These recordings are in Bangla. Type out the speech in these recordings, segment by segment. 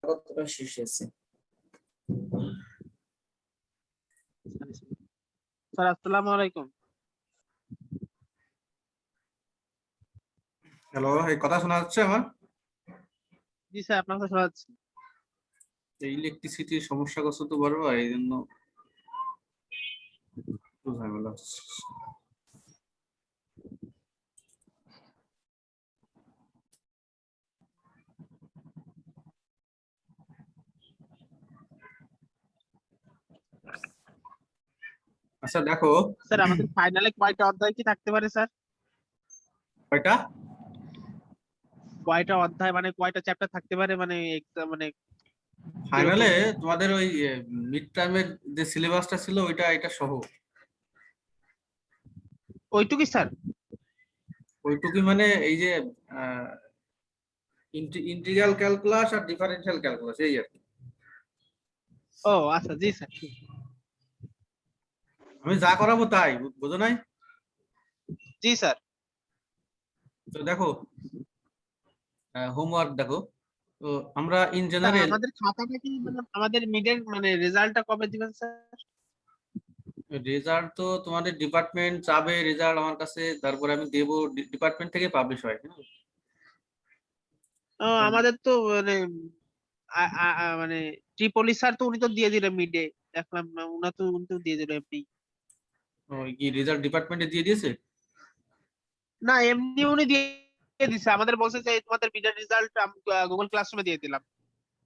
কতটা শীর্ষে আছে? স্যার আসসালামু আলাইকুম। হ্যালো, এই কথা শোনা যাচ্ছে আমার? জি স্যার, আপনার কথা শোনা যাচ্ছে। এই ইলেকট্রিসিটির সমস্যাগ্রস্ত তো বড়, এই জন্য একটু ঝামেলা হচ্ছে। আচ্ছা দেখো, স্যার আমাদের ফাইনালে কয়টা অধ্যায় কি থাকতে পারে স্যার? কয়টা কয়টা অধ্যায় মানে কয়টা চ্যাপ্টার থাকতে পারে মানে এক্সাম মানে ফাইনালে তোমাদের ওই মিড টার্মের যে সিলেবাসটা ছিল ওইটা এটা সহ ওইটুকুই স্যার? ওইটুকুই, মানে এই যে ইন্টিগ্রাল ক্যালকুলাস আর ডিফারেনশিয়াল ক্যালকুলাস, এই আর কি। ও আচ্ছা, জি স্যার। আমি যা করাবো তাই, বুঝো নাই? জি স্যার। তো দেখো, হোমওয়ার্ক দেখো। তো আমরা ইন স্যার জেনারেল আমাদের খাতাটা কি মানে আমাদের মিডের মানে রেজাল্টটা কবে দিবেন স্যার? রেজাল্ট তো তোমাদের ডিপার্টমেন্ট চাবে রেজাল্ট আমার কাছে, তারপরে আমি দেবো, ডিপার্টমেন্ট থেকে পাবলিশ হয়। আমাদের তো মানে মানে ত্রিপলি স্যার তো উনি তো দিয়ে দিলেন মিডে, দেখলাম না উনি তো দিয়ে দিলেন এমনি। ওই কি রেজাল্ট ডিপার্টমেন্টে দিয়ে দিয়েছে? না এমনি উনি দিয়ে দিছে, আমাদের বলছে যে তোমাদের মিডের রেজাল্ট গুগল ক্লাসরুমে দিয়ে দিলাম,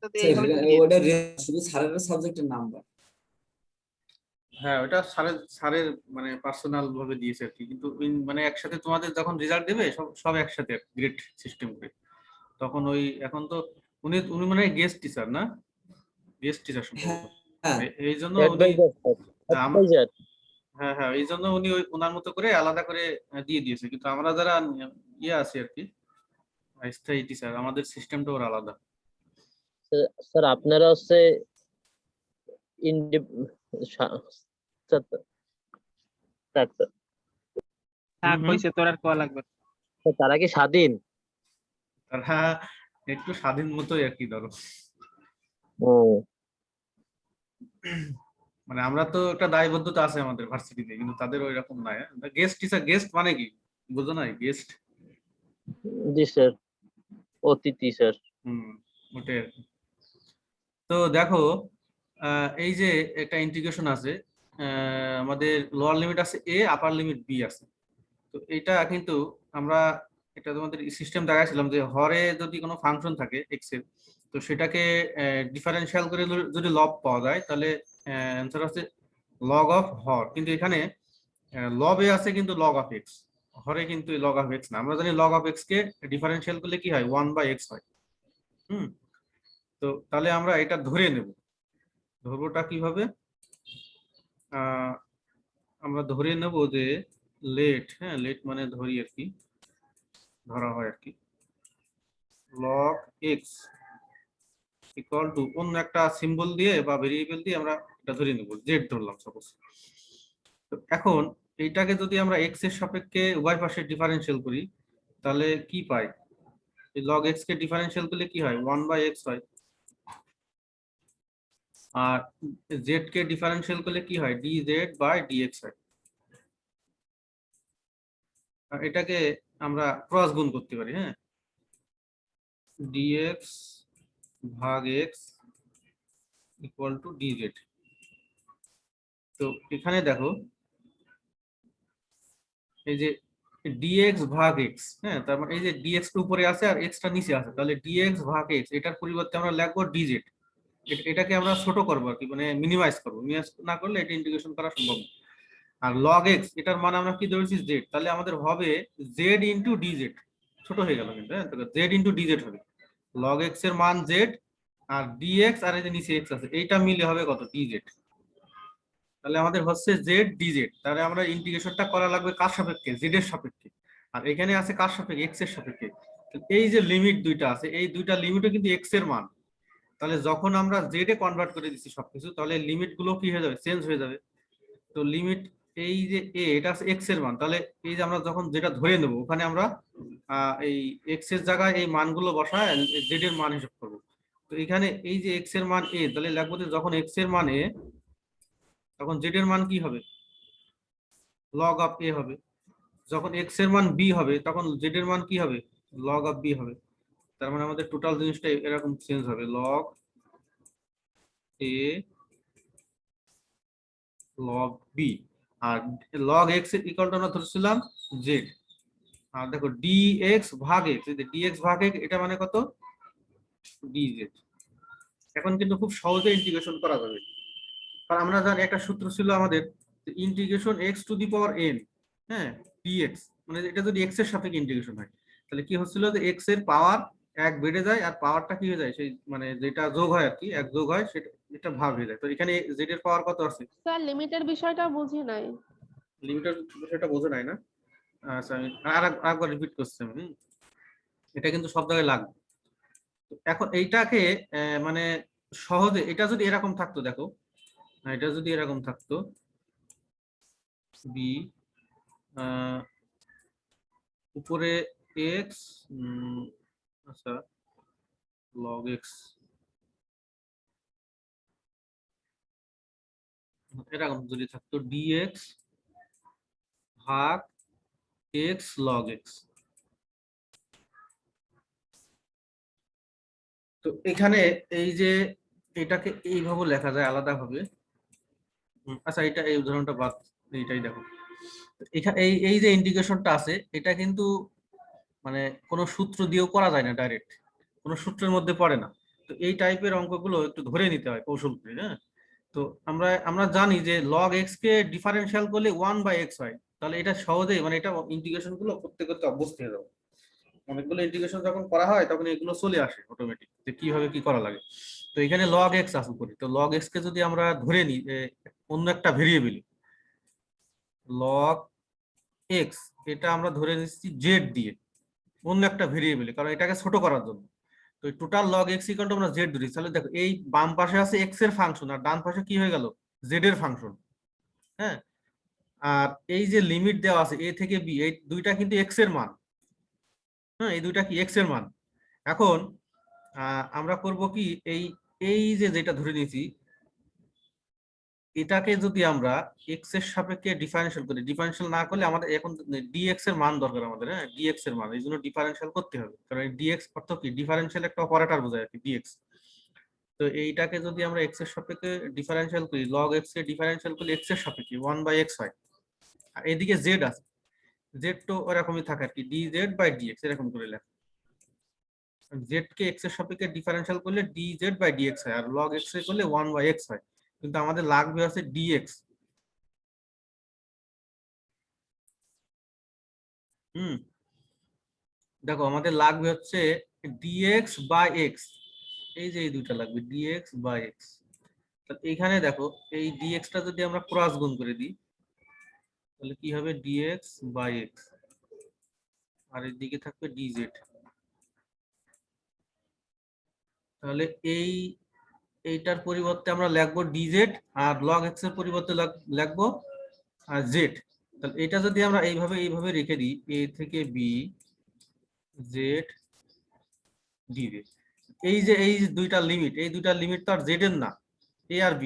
তো এইভাবে তো দিয়ে ওটা দিছে। শুধু স্যারের সাবজেক্টের নাম্বার। হ্যাঁ, ওটা স্যারের স্যারের মানে পার্সোনাল ভাবে দিয়েছে আর কি, কিন্তু মানে একসাথে তোমাদের যখন রেজাল্ট দেবে সব সব একসাথে গ্রেড সিস্টেম করে, তখন ওই এখন তো উনি উনি মানে গেস্ট টিচার না, গেস্ট টিচার সম্ভবত। হ্যাঁ, এই জন্য উনি অ্যাডভাইজার স্যার, অ্যাডভাইজার। হ্যাঁ হ্যাঁ, এই জন্য উনি ওই ওনার মতো করে আলাদা করে দিয়ে দিয়েছে, কিন্তু আমরা যারা ইয়ে আছি আর কি, স্থায়ী টিচার, আমাদের সিস্টেমটা ওর আলাদা। স্যার আপনারা হচ্ছে হয়েছে, তোর আর কোয়া লাগবে না। তারা কি স্বাধীন? তারা একটু স্বাধীন মতোই আর কি, ধরো। ও মানে আমরা তো একটা দায়বদ্ধতা আছে আমাদের ভার্সিটিতে, কিন্তু তাদের ওই রকম নাই। গেস্ট টিচার, গেস্ট মানে কি বুঝো না? গেস্ট, জি স্যার, অতিথি স্যার। ওটাই আর কি। তো দেখো, এই যে একটা ইন্টিগ্রেশন আছে, আমাদের লোয়ার লিমিট আছে এ, আপার লিমিট বি আছে। তো এটা কিন্তু আমরা এটা তোমাদের সিস্টেম দেখাইছিলাম যে হরে যদি কোনো ফাংশন থাকে এক্স এর, তো সেটাকে ডিফারেন্সিয়াল করে যদি লব পাওয়া যায়, তাহলে অ্যান্সার হচ্ছে লগ অফ হর। কিন্তু এখানে লবে আছে কিন্তু লগ অফ এক্স, হরে কিন্তু লগ অফ এক্স না। আমরা জানি log of x K differential করলে কি হয়, 1/x হয়। তো তাহলে আমরা এটা ধরে নেব। ধরবোটা কিভাবে? আমরা ধরে নেব যে লেট, হ্যাঁ লেট মানে ধরি আর কি, ধরা হয় আর কি, লগ এক্স ইকুয়াল টু অন্য একটা সিম্বল দিয়ে বা ভেরিয়েবল দিয়ে আমরা এটা ধরে নেব, জেড ধরলাম সাপোজ। তো এখন এইটাকে যদি আমরা এক্স এর সাপেক্ষে উভয় পাশে ডিফারেন্সিয়াল করি, তাহলে কি পাই? লগ এক্স কে ডিফারেন্সিয়াল করলে কি হয়, 1/x হয়। আর জেড কে ডিফারেন্সিয়াল করলে কি হয়, dz/dx হয়। আর এটাকে আমরা ক্রস গুণ করতে পারি, হ্যাঁ, dx ভাগ x ইকুয়াল টু dz। তো এখানে দেখো, এই যে dx ভাগ x, হ্যাঁ, তার মানে এই যে dx টা উপরে আছে আর x টা নিচে আছে, তাহলে dx ভাগ x এটার পরিবর্তে আমরা লিখবো dz। এটাকে আমরা ছোট করবো আর কি, মানে মিনিমাইজ করবো, মিনিমাইজ না করলে এটা ইন্টিগ্রেশন করা সম্ভব না। আর log x এটার মানে আমরা কি ধরেছি, z, তাহলে আমাদের হবে z ইন্টু dz, ছোট হয়ে গেল কিন্তু, হ্যাঁ, z ইন্টু dz হবে। log x এর মান z আর dx আর এই যে নিচে x আছে, এইটা মিলে হবে কত, dz। তাহলে আমাদের হচ্ছে z dz। তাহলে আমরা ইন্টিগ্রেশনটা করা লাগবে কার সাপেক্ষে, z এর সাপেক্ষে। আর এখানে আছে কার সাপেক্ষে, x এর সাপেক্ষে। এই যে লিমিট দুইটা আছে, এই দুইটা লিমিটও কিন্তু x এর মান। তাহলে যখন আমরা z এ কনভার্ট করে দিচ্ছি সবকিছু, তাহলে লিমিট গুলো কি হয়ে যাবে, চেঞ্জ হয়ে যাবে। তো লিমিট এই যে a, এটা আছে x এর মান, তাহলে এই যে আমরা যখন যেটা ধরে নেব ওখানে আমরা এই x এর জায়গায় এই মানগুলো বসায় z এর মান হিসাব করব। তো এখানে এই যে x এর মান a, তাহলে লিখবো যে যখন x এর মান a তখন z এর মান কি হবে, log অফ a হবে। যখন x এর মান b হবে তখন z এর মান কি হবে, log অফ b হবে। তার মানে আমাদের টোটাল জিনিসটা এরকম চেঞ্জ হবে, log a log b। আর log x এর ইকুয়াল টু আমরা ধরেছিলাম z। আর দেখো dx ভাগ x, এই যে dx ভাগ x এটা মানে কত, dz। এখন কিন্তু খুব সহজে ইন্টিগ্রেশন করা যাবে, কারণ আমরা জানি একটা সূত্র ছিল আমাদের, integration x to the power n, হ্যাঁ, dx, মানে এটা যদি x এর সাপেক্ষে ইন্টিগ্রেশন হয় তাহলে কি হচ্ছিল যে x এর পাওয়ার 1 বেড়ে যায় আর পাওয়ারটা কি হয়ে যায়, সেই মানে যেটা যোগ হয় আর কি, 1 যোগ হয় সেটা এটা ভাগ হয়ে যায়। তো এখানে z এর পাওয়ার কত আছে, স্যার লিমিটের বিষয়টা বুঝি নাই। লিমিটের বিষয়টা বোঝো নাই না? আচ্ছা আমি আরেকবার রিপিট করছি আমি, এটা কিন্তু সব জায়গায় লাগবে। তো এখন এইটাকে মানে সহজে এটা যদি এরকম থাকতো, দেখো এটা যদি এরকম থাকতো b উপরে x, আচ্ছা log x, এরকম যদি থাকতো dx ভাগ x log x। তো এখানে এই যে এটাকে এইভাবে লেখা যায় আলাদাভাবে। আচ্ছা এটা এই উদাহরণটা বাদ, এইটাই দেখো এখানে এই এই যে ইন্টিগ্রেশনটা আছে এটা কিন্তু মানে কোনো সূত্র দিয়েও করা যায় না, ডাইরেক্ট কোনো সূত্রের মধ্যে পড়ে না। তো এই টাইপের অঙ্কগুলো একটু ধরে নিতে হয় কৌশল করে, হ্যাঁ। তো আমরা জানি যে log x কে ডিফারেনশিয়াল করলে 1/x হয়, তাহলে এটা সহজেই মানে এটা ইন্টিগ্রেশন গুলো করতে করতে অভ্যস্ত হয়ে যাবে। অনেকগুলো ইন্টিগ্রেশন যখন করা হয় তখন এগুলো চলে আসে অটোমেটিক, যে কিভাবে কি করা লাগে। তো এখানে log x আসল করি, তো log x কে যদি আমরা ধরে নিই অন্য একটা ভেরিয়েবল log x, এটা আমরা ধরে নিচ্ছি z দিয়ে অন্য একটা ভেরিয়েবল, কারণ এটাকে ছোট করার জন্য। তো total log x equal to আমরা z ধরি, তাহলে দেখো এই বাম পাশে আছে x এর ফাংশন আর ডান পাশে কি হয়ে গেল, z এর ফাংশন, হ্যাঁ। আর এই যে লিমিট দেওয়া আছে a থেকে b, এই দুইটা কিন্তু x এর মান, হ্যাঁ, এই দুইটা কি x এর মান। এখন আমরা করব কি, এই এই যে যেটা ধরে নিয়েছি এটাকে যদি আমরা x এর সাপেক্ষে ডিফারেনশিয়াল করি, ডিফারেনশিয়াল না করলে আমাদের এখন dx এর মান দরকার আমাদের, হ্যাঁ, dx এর মান, এই জন্য ডিফারেনশিয়াল করতে হবে, কারণ dx অর্থ কি, ডিফারেনশিয়াল একটা অপারেটর বোঝায় আর কি dx। তো এইটাকে যদি আমরা x এর সাপেক্ষে ডিফারেনশিয়াল করি, log x কে ডিফারেনশিয়াল করলে x এর সাপেক্ষে 1/x হয়। আর এদিকে z আছে, z তো ওরকমই থাকে আর কি, dz/dx এরকম করে লেখা, z কে x এর সাপেক্ষে ডিফারেনশিয়াল করলে dz/dx হয়, আর log x এ করলে 1/x হয়। কিন্তু আমাদের লাগবে আছে dx, দেখো আমাদের লাগবে হচ্ছে dx/x, এই যে এই দুইটা লাগবে dx/x। এইখানে দেখো এই dx টা যদি আমরা ক্রস গুণ করে দিই তাহলে কি হবে, dx/x, আর এদিকে থাকবে dz। তাহলে এইটার পরিবর্তে আমরা লিখবো dz, আর log x এর পরিবর্তে লিখবো z। তাহলে এটা যদি আমরা এইভাবে রেখে দিই, a থেকে b z dz, এই যে দুইটা লিমিট, এই দুইটা লিমিট তো আর z এর না, a আর b,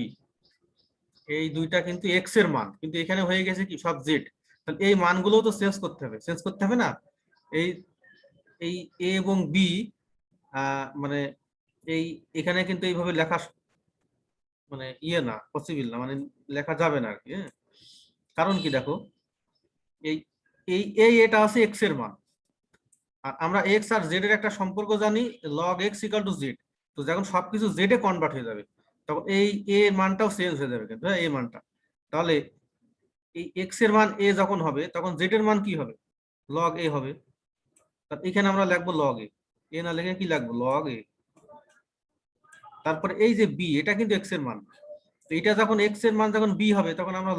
এই দুইটা কিন্তু x এর মান, কিন্তু এখানে হয়ে গেছে কি সব z। তাহলে এই মানগুলো তো চেঞ্জ করতে হবে না, এই এই a এবং b মানে এই এখানে কিন্তু এইভাবে লেখা মানে না, পসিবল না, মানে লেখা যাবে না আর কি, হ্যাঁ। কারণ কি দেখো এই এই এটা আছে x এর মান, আর আমরা x আর z এর একটা সম্পর্ক জানি, log x = z। তো যখন সবকিছু z এ কনভার্ট হয়ে যাবে তখন এই a মানটাও চেঞ্জ হয়ে যাবে, কিন্তু এই মানটা, তাহলে এই x এর মান a যখন হবে তখন z এর মান কি হবে, log a হবে। তাহলে এখানে আমরা লিখবো log a না লিখে কি লিখবো, log a। তারপরে এই যে b, এটা কিন্তু x এর মান, তো এটা যখন x এর মান যখন b হবে তখন আমরা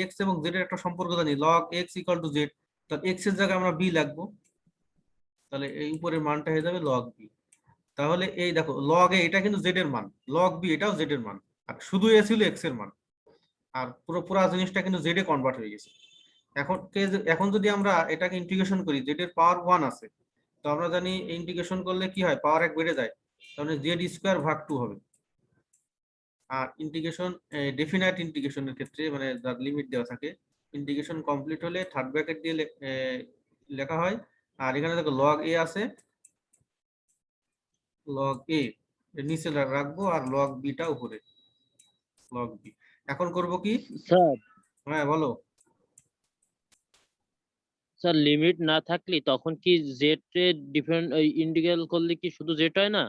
x এবং z এর একটা সম্পর্ক জানি, log x = z। তাহলে x এর জায়গায় আমরা b লিখবো, তাহলে এই উপরের মানটা হয়ে যাবে log b। তাহলে এই দেখো log a এটা কিন্তু z এর মান, log b এটাও z এর মান, আর শুধু a ছিল x এর মান, আর পুরো জিনিসটা কিন্তু z এ কনভার্ট হয়ে গেছে। এখন যদি আমরা এটাকে ইন্টিগ্রেশন করি, z এর পাওয়ার 1 আছে, তো আমরা জানি ইন্টিগ্রেশন করলে কি হয়, পাওয়ার 1 বেড়ে যায়, তাহলে জেড স্কোয়ার ভাগ 2 হবে। আর ইন্টিগ্রেশন ডেফিনাইট ইন্টিগ্রেশনের ক্ষেত্রে মানে যার লিমিট দেওয়া থাকে, ইন্টিগ্রেশন কমপ্লিট হলে থার্ড ব্র্যাকেট দিয়ে লেখা হয়। আর এখানে দেখো লগ এ আছে, লগ এ নিচে রাখবো আর লগ বিটা উপরে, লগ বি। এখন করব কি? স্যার হ্যাঁ বলো। স্যার লিমিট না থাকলে তখন কি জেড এর ডিফারেন্ট ইন্টিগ্রাল করলে কি শুধু জেড হয় না?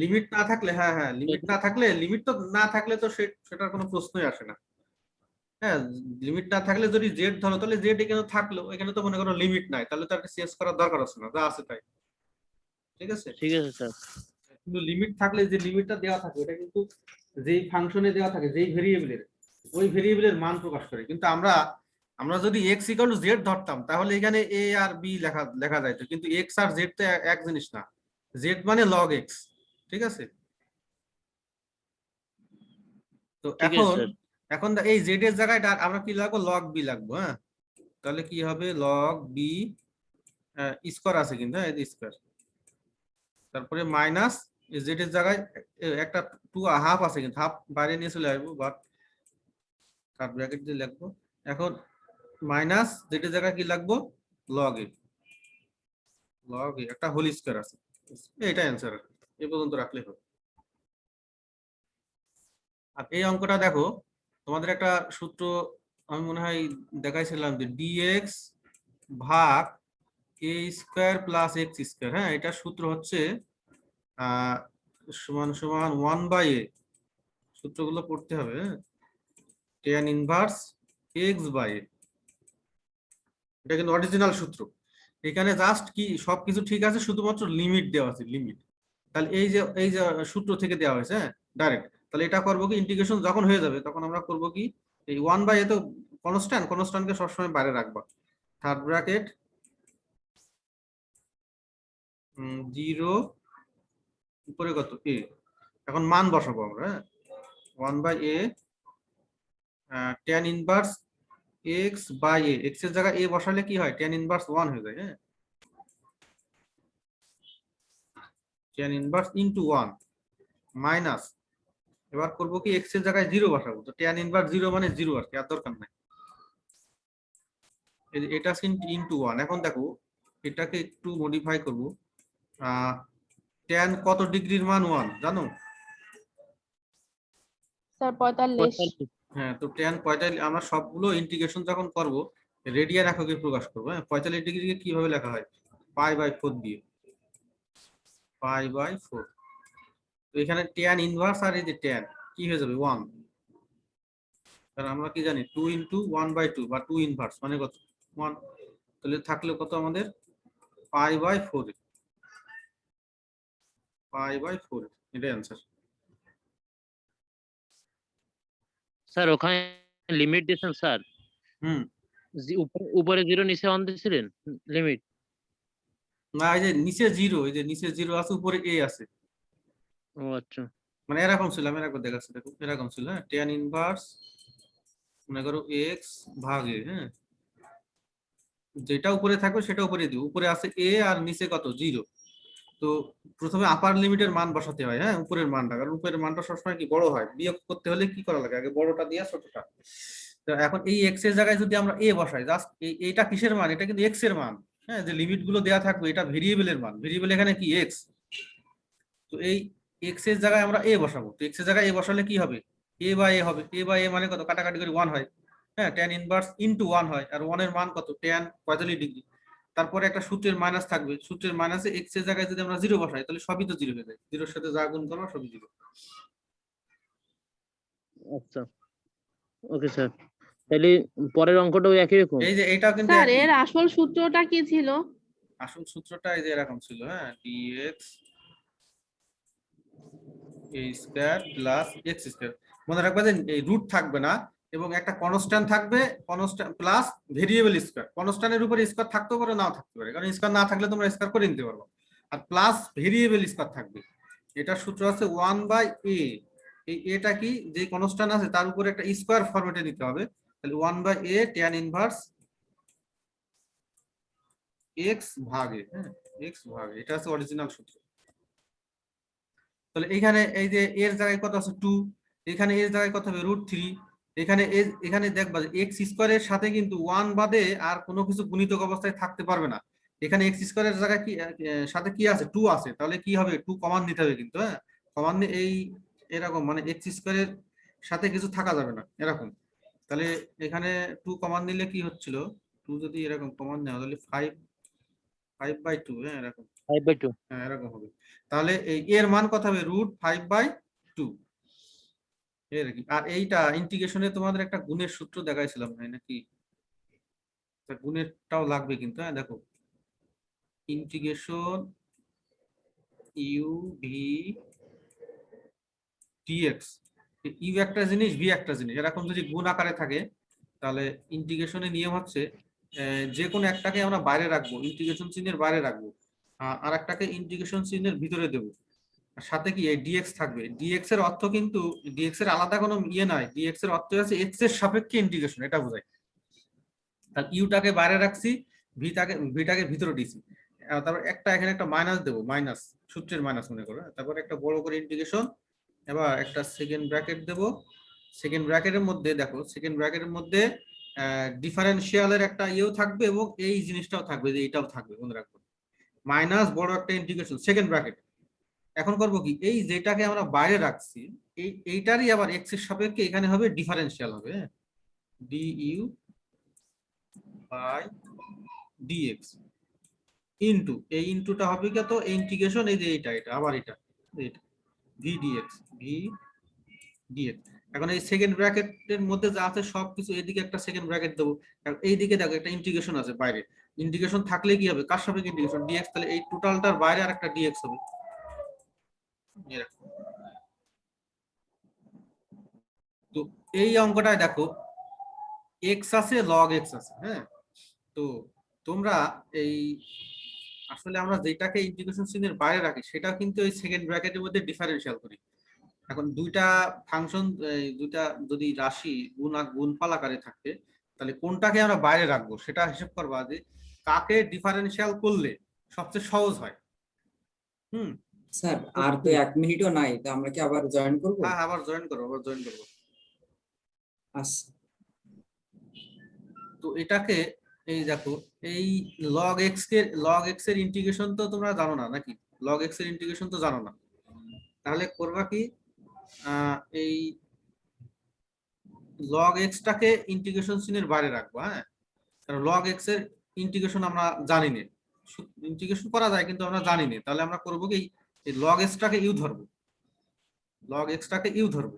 লিমিট না থাকলে, হ্যাঁ হ্যাঁ, লিমিট না থাকলে, লিমিট তো না থাকলে তো সেটার কোনো প্রশ্নই আসে না। হ্যাঁ, লিমিট না থাকলে যদি জেড ধরো তাহলে জেড এখানে থাকলো, এখানে তো মনে করো লিমিট নাই, তাহলে তো আর চেঞ্জ করার দরকার আছে না, যা আছে তাই। ঠিক আছে, ঠিক আছে স্যার। কিন্তু লিমিট থাকলে যে লিমিটটা দেওয়া থাকে এটা কিন্তু যেই ফাংশনে দেওয়া থাকে, যেই ভেরিয়েবলের, ওই ভেরিয়েবলের মান প্রকাশ করে। কিন্তু আমরা যদি x ইকুয়াল টু জেড ধরতাম তাহলে এখানে a আর b লেখা যাইতো, কিন্তু x আর z তো এক জিনিস না, z মানে log x। ঠিক আছে, তো ঠিক আছে স্যার। এখন এই z এর জায়গায় আমরা কি লাগবো, log b লাগবো। হ্যাঁ, তাহলে কি হবে, log b স্কয়ার আছে কিন্তু, হ্যাঁ স্কয়ার, তারপরে মাইনাস z এর জায়গায় একটা 2.5 আছে কিন্তু হাফ বাইরে নিয়ে চলে আসবো, বাট কাট ব্র্যাকেট দিয়ে লিখবো। এখন মাইনাস z এর জায়গায় কি লাগবো, log a, log a একটা হোল স্কয়ার আছে। এটা অ্যানসার, এই পর্যন্ত রাখলে হবে। আর এই অঙ্কটা দেখো, তোমাদের একটা সূত্র আমি মনে হয় দেখাইছিলাম যে dx ভাগ a square plus x square. হ্যাঁ, এটা সূত্র হচ্ছে সমান সমান 1/a, সূত্রগুলো পড়তে হবে। হ্যাঁ, tan inverse x by a, এটা কিন্তু অরিজিনাল সূত্র। এখানে জাস্ট কি সবকিছু ঠিক আছে, শুধুমাত্র লিমিট দেওয়া আছে, লিমিট। তাহলে এই যে সূত্র থেকে দেওয়া হয়েছে, হ্যাঁ ডাইরেক্ট। তাহলে এটা করবো কি, ইন্টিগ্রেশন যখন হয়ে যাবে তখন আমরা করব কি, এই 1/a তো কনস্ট্যান্টকে সবসময় বাইরে রাখবা, থার্ড ব্র্যাকেট 0 উপরে কত a, এখন মান বসাবো আমরা। হ্যাঁ, 1/a tan inverse x by a, x এর জায়গায় a বসালে কি হয়, tan ইনভার্স 1 হয়ে যায়। হ্যাঁ, tan ইনভার্স ইনটু 1 মাইনাস, এবার করব কি x এর জায়গায় 0 বসাবো, তো tan ইনভার্স 0 মানে 0 আর কি, আর দরকার নাই। এটা ইনটু 1। এখন দেখো এটাকে একটু মডিফাই করব, tan কত ডিগ্রির মান 1 জানো? স্যার 45। হ্যাঁ, তো tan 45, আমরা সবগুলো ইন্টিগ্রেশন যখন করব রেডিয়ান এককে প্রকাশ করব। হ্যাঁ, 45 ডিগ্রিকে কিভাবে লেখা হয়, π/4 দিয়ে, π/4। তো এখানে tan ইনভার্স আর এই যে tan কি হয়ে যাবে 1, কারণ আমরা কি জানি 2 ইনটু 1/2 বা 2 ইনভার্স মানে কত 1, তাহলে থাকলে কত আমাদের π/4, π/4, এটা অ্যানসার। স্যার ওখানে লিমিট দিয়েছেন স্যার? হুম, উপরে 0 নিচে 1 দিয়েছিলেন লিমিট? না এই যে নিচে 0, এই যে নিচে 0 আছে, উপরে a আছে, ও আচ্ছা। মানে এরকম ছিল, আমি একবার দেখাচ্ছি, দেখো এরকম ছিল। হ্যাঁ, tan ইনভার্স মনে করো x ভাগ a। হ্যাঁ, যেটা উপরে থাকবে সেটা উপরে দিব, উপরে আছে a আর নিচে কত 0। তো প্রথমে আপার লিমিটের মান বসাতে হয়। হ্যাঁ, উপরের মানটা, কারণ উপরের মানটা সবসময় কি বড় হয়, বিয়োগ করতে হলে কি করা লাগে, আগে বড়টা দিয়ে ছোটটা। তো এখন এই x এর জায়গায় যদি আমরা a বসাই, জাস্ট এইটা কিসের মান, এটা কিন্তু x এর মান। হ্যাঁ, যে লিমিট গুলো দেওয়া থাকবে এটা ভেরিয়েবলের মান, ভেরিয়েবল এখানে কি x। তো এই x এর জায়গায় আমরা a বসাবো, তো x এর জায়গায় a বসালে কি হবে, a/a হবে, a/a মানে কত, কাটাকাটি করে 1 হয়। হ্যাঁ, tan ইনভার্স ইনটু 1 হয়, আর 1 এর মান কত, tan 45 ডিগ্রি। তারপরে একটা সূত্রের মাইনাস থাকবে, সূত্রের মাইনাসে x এর জায়গায় যদি আমরা 0 বসাই তাহলে সবই তো 0 হয়ে যায়, 0 এর সাথে যা গুণ করো সবই 0। আচ্ছা ওকে স্যার, তাহলে পরের অঙ্কটাও একই রকম? এই যে এটাও কিন্তু স্যার একই। এর আসল সূত্রটা কি ছিল? আসল সূত্রটা এই যে এরকম ছিল। হ্যাঁ, dx a square plus x square. মনে রাখবা যে এই রুট থাকবে না, এবং একটা কনস্ট্যান্ট থাকবে, কনস্ট্যান্ট প্লাস ভেরিয়েবল স্কয়ার। কনস্ট্যান্টের উপরে স্কয়ার থাকতেও পারে, নাও থাকতে পারে, কারণ স্কয়ার না থাকলে তোমরা স্কয়ার করে নিতে পারবে। আর প্লাস ভেরিয়েবল স্কয়ার থাকবে, এটার সূত্র আছে 1/a। এই এটা কি, যে কনস্ট্যান্ট আছে তার উপরে একটা স্কয়ার ফরম্যাটে নিতে হবে, তাহলে 1/a tan ইনভার্স x ভাগ a। হ্যাঁ, এক্স ভাগ, এটা হচ্ছে অরিজিনাল সূত্র। তাহলে এখানে এই যে এর জায়গায় কত আছে 2, এখানে এর জায়গায় কত হবে √3, এখানে দেখবা যে এক্স স্কোয়ারের সাথে কিন্তু 1 বাদে আর কোনো কিছু গুণিতক অবস্থায় থাকতে পারবে না। এখানে এক্স স্কোয়ারের জায়গায় কি সাথে কি আছে 2 আছে, তাহলে কি হবে 2 কমান নিতে হবে কিন্তু, হ্যাঁ কমান এই এরকম মানে এক্স স্কোয়ারের সাথে কিছু থাকা যাবে না এরকম। তাহলে এখানে 2 কমান নিলে কি হচ্ছিল, 2 যদি এরকম কমান নেওয়া তাহলে 5/2, হ্যাঁ এরকম, 5/2। হ্যাঁ এরকম হবে। তাহলে এই এর মান কত হবে √5/2 এর কি। আর এইটা ইন্টিগ্রেশনে তোমাদের একটা গুণের সূত্র দেখাইছিলাম তাই নাকি, গুণেরটাও লাগবে কিন্তু, হ্যাঁ দেখো integration u v dx, u একটা জিনিস ভি একটা জিনিস, এরকম যদি গুণ আকারে থাকে তাহলে ইন্টিগ্রেশনের নিয়ম হচ্ছে যে কোনো একটাকে আমরা বাইরে রাখবো, ইন্টিগ্রেশন চিহ্নের বাইরে রাখবো, আর একটাকে ইন্টিগ্রেশন চিহ্নের ভিতরে দেবো, আর সাথে কি এই ডিএক্স থাকবে। ডিএক্স এর অর্থ কিন্তু ডিএক্স এর আলাদা কোনো ইয়ে নাই, ডিএক্স এর অর্থ আছে এক্স এর সাপেক্ষে ইন্টিগ্রেশন, এটা বোঝায়। তাহলে ইউটাকে বাইরে রাখছি, ভিটাকে ভিতরে দিছি, তারপর একটা এখানে একটা মাইনাস দেবো, মাইনাস সূত্রের মাইনাস মনে করো, তারপর একটা বড় করে ইন্টিগ্রেশন, এবার একটা সেকেন্ড ব্র্যাকেট দেবো। সেকেন্ড ব্র্যাকেটের মধ্যে দেখো, সেকেন্ড ব্র্যাকেটের মধ্যে ডিফারেন্সিয়ালের একটা ইয়েও থাকবে এবং এই জিনিসটাও থাকবে, যে এটাও থাকবে মনে রাখবো, মাইনাস বড় একটা ইন্টিগ্রেশন সেকেন্ড ব্র্যাকেট। এখন করবো কি, এই যেটাকে আমরা বাইরে রাখছি এইটারই আবার এক্স এর সাপেক্ষে এখানে হবে ডিফারেন্সিয়াল হবে, ডিইউ বাই ডিএক্স ইনটু, এই ইনটুটা হবে কি, তো ইন্টিগ্রেশন এই যে এটা আবার এটা ভি ডিএক্স। এখন এই সেকেন্ড ব্র্যাকেটের মধ্যে যা আছে সবকিছু এদিকে একটা সেকেন্ড ব্র্যাকেট দেবো, এইদিকে দেখো একটা ইন্টিগ্রেশন আছে বাইরে, ইন্টিগ্রেশন থাকলে কি হবে, কার সাপেক্ষে ইন্টিগ্রেশন ডিএক্স, তাহলে এই টোটালটার বাইরে আর একটা ডিএক্স হবে এরকম। তো এই অঙ্কটায় দেখো এক্স আছে লগ এক্স আছে, হ্যাঁ তো তোমরা এই আসলে আমরা যেটাকে ইন্টিগ্রেশন চিহ্নের বাইরে রাখি সেটা কিন্তু এই সেকেন্ড ব্র্যাকেটের মধ্যে ডিফারেন্সিয়াল করি। এখন দুইটা ফাংশন, দুইটা যদি রাশি গুণফল আকারে থাকে তাহলে কোনটাকে আমরা বাইরে রাখবো সেটা হিসেব করবা, যে কাকে ডিফারেন্সিয়াল করলে সবচেয়ে সহজ হয়। স্যার আর তো 1 মিনিটও নাই, তো আমরা কি আবার জয়েন করব? হ্যাঁ আবার জয়েন করবো। আচ্ছা তো এটাকে এই দেখো, এই লগ এক্স এর ইন্টিগ্রেশন তো তোমরা জানো না নাকি, লগ এক্স এর ইন্টিগ্রেশন তো জানো না, তাহলে করবা কি, এই লগ এক্সটাকে ইন্টিগ্রেশন চিহ্নের বাইরে রাখবো, হ্যাঁ কারণ লগ এক্স এর ইন্টিগ্রেশন আমরা জানি না, ইন্টিগ্রেশন করা যায় কিন্তু আমরা জানি না, তাহলে আমরা করবো কি এই লগ এক্সটাকে ইউ ধরবো, লগ এক্সটাকে ইউ ধরবো,